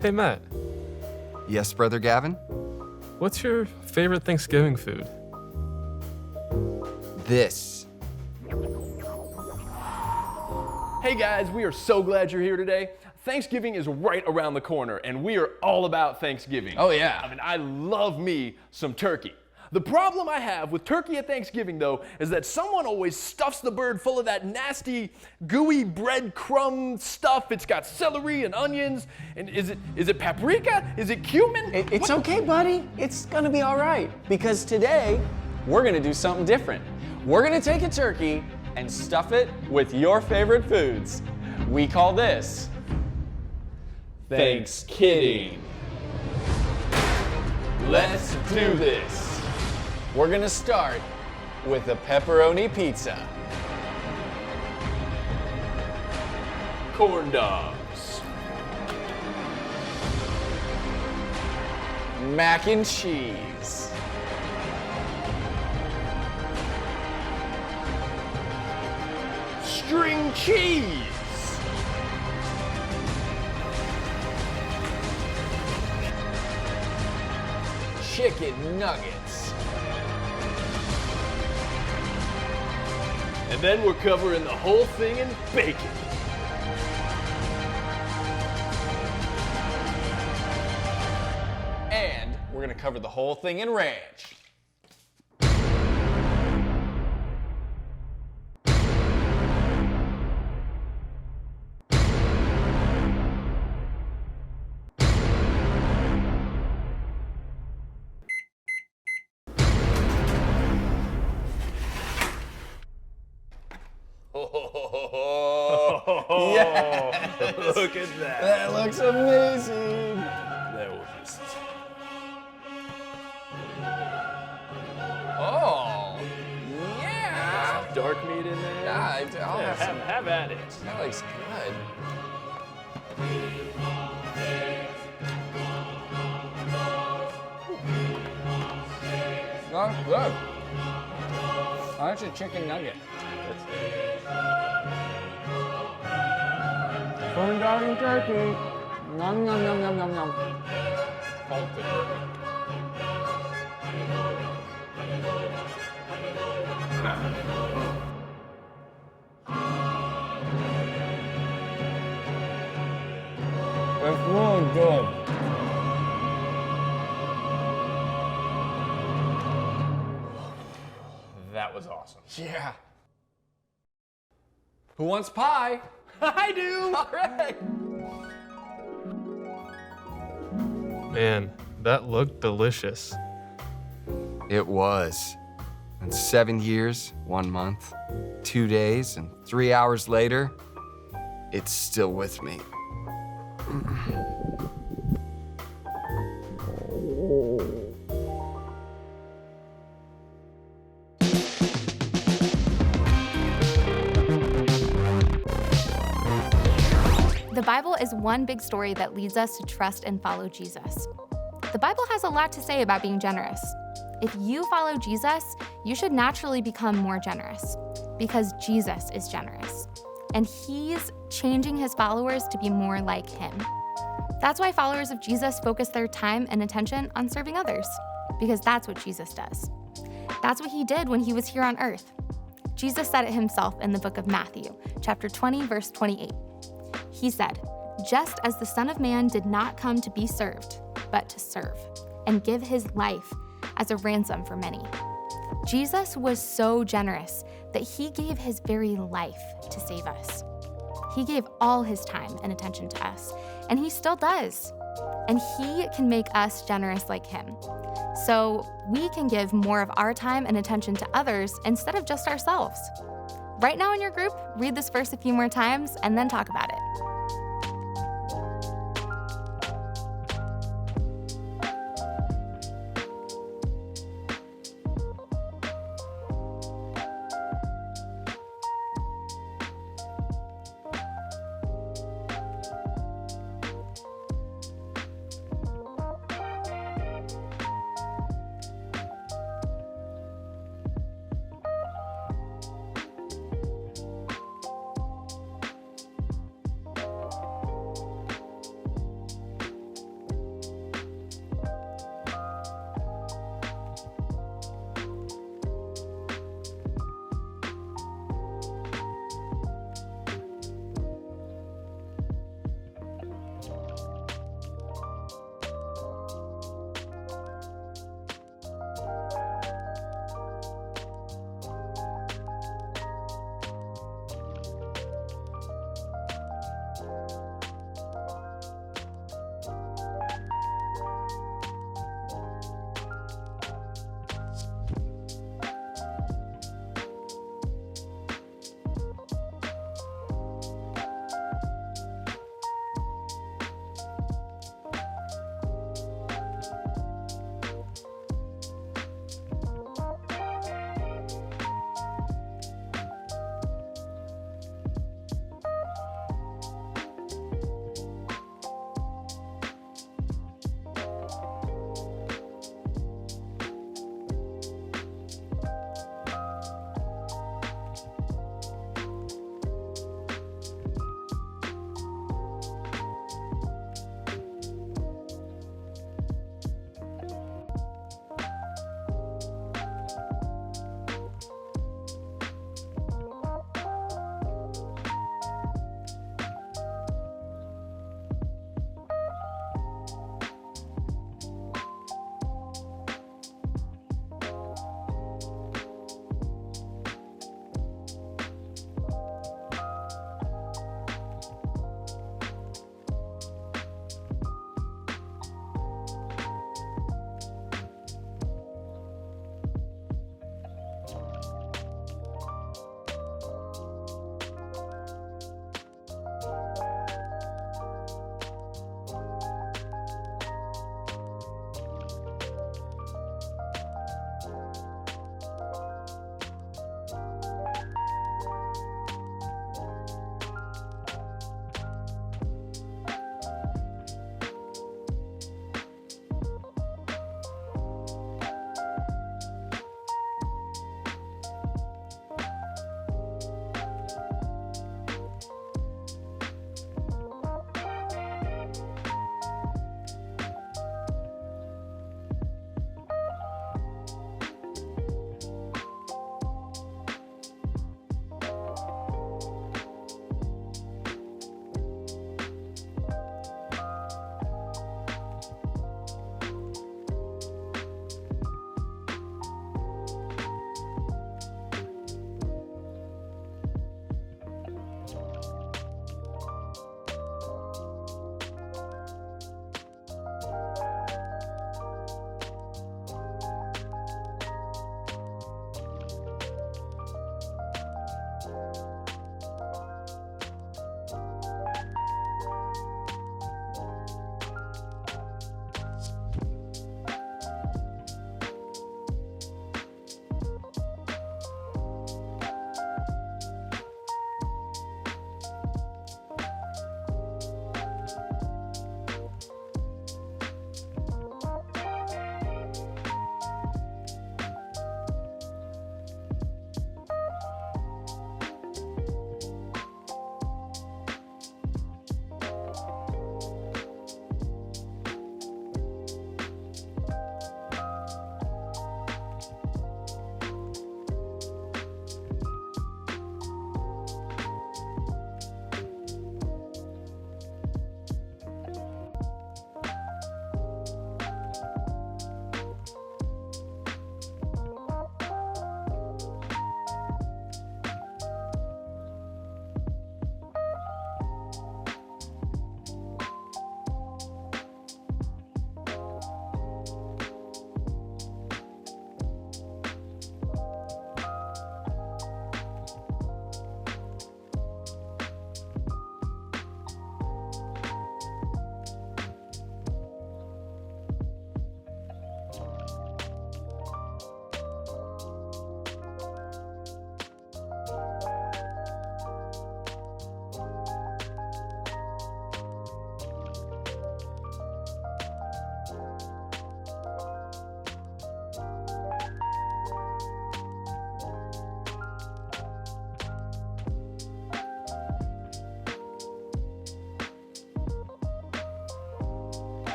Hey, Matt, Yes, Brother Gavin? what's your favorite Thanksgiving food? This. Hey guys, we are so glad you're here today. Thanksgiving is right around the corner, and we are all about Thanksgiving. Oh, yeah. I mean, I love me some turkey. The problem I have with turkey at Thanksgiving, though, is that someone always stuffs the bird full of that nasty, gooey breadcrumb stuff. It's got celery and onions, and is it paprika? Is it cumin? It's okay, buddy. It's gonna be all right. Because today, we're gonna do something different. We're gonna take a turkey and stuff it with your favorite foods. We call this Thankskidding. Let's do this. We're gonna start with a pepperoni pizza, Corn dogs, mac and cheese, string cheese, chicken nuggets, and then we're covering the whole thing in bacon. and we're gonna cover the whole thing in ranch. Yeah. Look at that. That looks amazing. That was just... Oh, yeah. dark meat in there. Yeah, I'll have some. Have at it. That looks good. That's good. Oh, that's a chicken nugget. Corn dog and turkey. Nom nom nom nom nom nom. It's really good. That was awesome. Yeah. Who wants pie? I do. All right. Man, that looked delicious. It was. And 7 years, 1 month, 2 days, and 3 hours later, it's still with me. The Bible is one big story that leads us to trust and follow Jesus. The Bible has a lot to say about being generous. If you follow Jesus, you should naturally become more generous because Jesus is generous. And he's changing his followers to be more like him. That's why followers of Jesus focus their time and attention on serving others, because that's what Jesus does. That's what he did when he was here on earth. Jesus said it himself in the book of Matthew, chapter 20, verse 28. He said, "Just as the Son of Man did not come to be served, but to serve, and give his life as a ransom for many." Jesus was so generous that he gave his very life to save us. He gave all his time and attention to us, and he still does. And he can make us generous like him. So we can give more of our time and attention to others instead of just ourselves. Right now in your group, read this verse a few more times and then talk about it.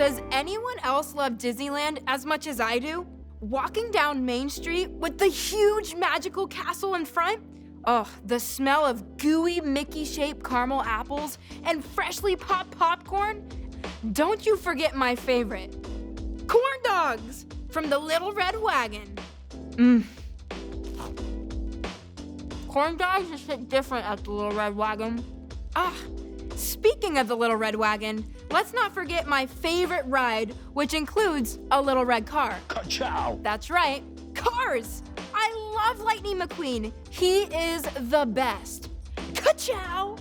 Does anyone else love Disneyland as much as I do? Walking down Main Street with the huge magical castle in front? Oh, the smell of gooey Mickey-shaped caramel apples and freshly popped popcorn? Don't you forget my favorite, corn dogs from the Little Red Wagon. Corn dogs just hit different at the Little Red Wagon. Speaking of the Little Red Wagon, let's not forget my favorite ride, which includes a little red car. Ka-chow! That's right, cars! I love Lightning McQueen. He is the best. Ka-chow!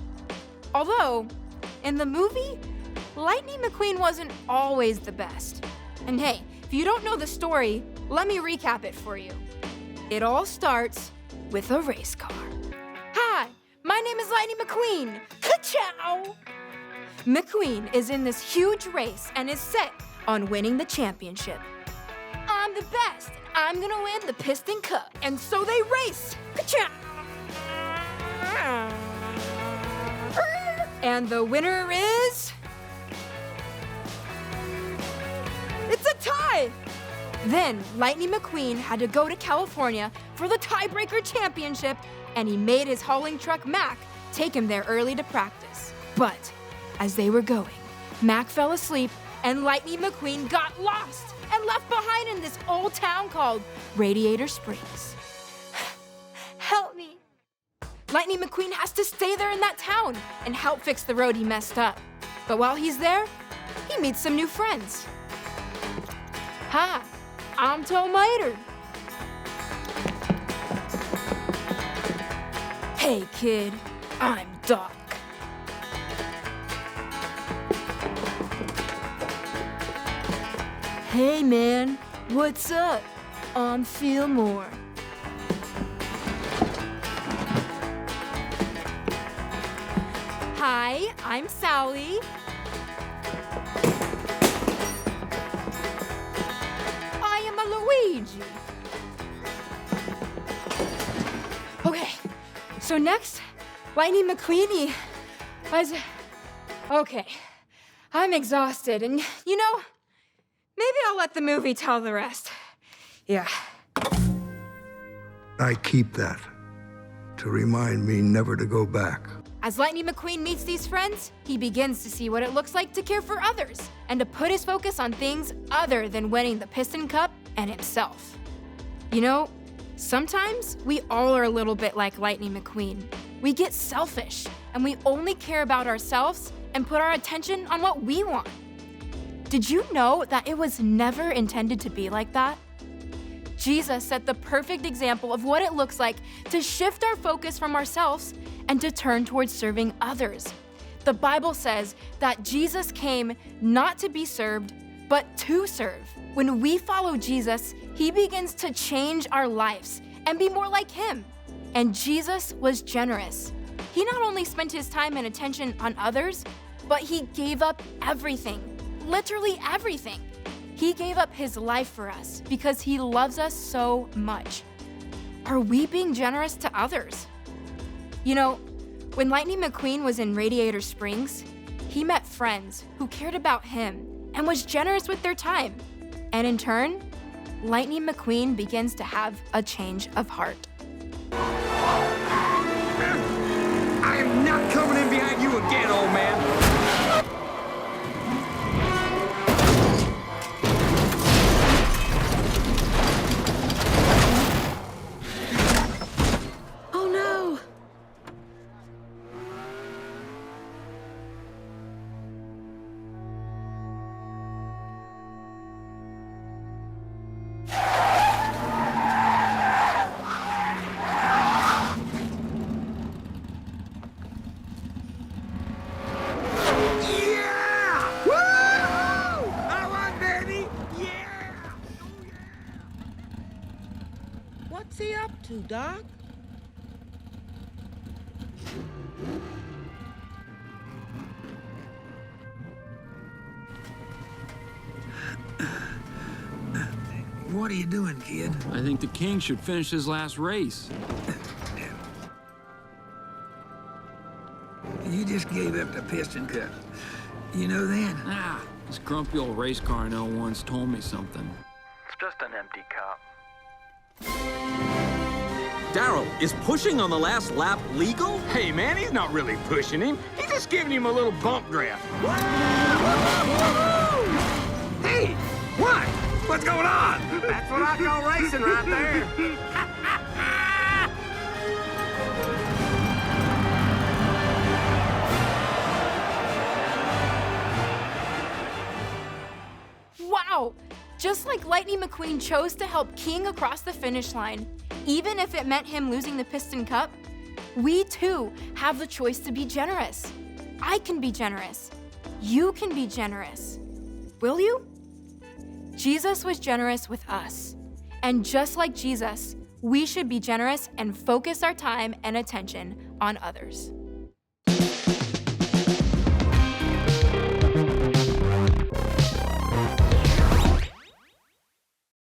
Although, in the movie, Lightning McQueen wasn't always the best. And hey, if you don't know the story, let me recap it for you. It all starts with a race car. Hi, my name is Lightning McQueen. Ka-chow! McQueen is in this huge race and is set on winning the championship. I'm the best, and I'm gonna win the Piston Cup. And so they race. Ka-chow! And the winner is... It's a tie! Then Lightning McQueen had to go to California for the tiebreaker championship, and he made his hauling truck Mac take him there early to practice. But as they were going, Mac fell asleep and Lightning McQueen got lost and left behind in this old town called Radiator Springs. Help me. Lightning McQueen has to stay there in that town and help fix the road he messed up. But while he's there, he meets some new friends. Hi, I'm Tom Mater. Hey kid, I'm Doc. Hey man, what's up? I'm Fillmore. Hi, I'm Sally. I am a Luigi. Okay, so next, Lightning McQueen, okay, I'm exhausted and you know, maybe I'll let the movie tell the rest. Yeah. I keep that to remind me never to go back. As Lightning McQueen meets these friends, he begins to see what it looks like to care for others and to put his focus on things other than winning the Piston Cup and himself. You know, sometimes we all are a little bit like Lightning McQueen. We get selfish and we only care about ourselves and put our attention on what we want. Did you know that it was never intended to be like that? Jesus set the perfect example of what it looks like to shift our focus from ourselves and to turn towards serving others. The Bible says that Jesus came not to be served, but to serve. When we follow Jesus, he begins to change our lives and be more like him. And Jesus was generous. He not only spent his time and attention on others, but he gave up everything, literally everything. He gave up his life for us because he loves us so much. Are we being generous to others? You know, when Lightning McQueen was in Radiator Springs, he met friends who cared about him and was generous with their time. And in turn, Lightning McQueen begins to have a change of heart. I am not coming in behind you again, old man. Oh no! What's he up to, Doc? What are you doing, kid? I think the king should finish his last race. You just gave up the Piston Cup. You know then? Ah, This grumpy old race car I know once told me something. It's just an empty cup. Daryl, is pushing on the last lap legal? Hey, man, he's not really pushing him. He's just giving him a little bump draft. Hey, what? What's going on? That's what I call racing right there. Wow! Just like Lightning McQueen chose to help King across the finish line, even if it meant him losing the Piston Cup, we too have the choice to be generous. I can be generous. You can be generous. Will you? Jesus was generous with us. And just like Jesus, we should be generous and focus our time and attention on others.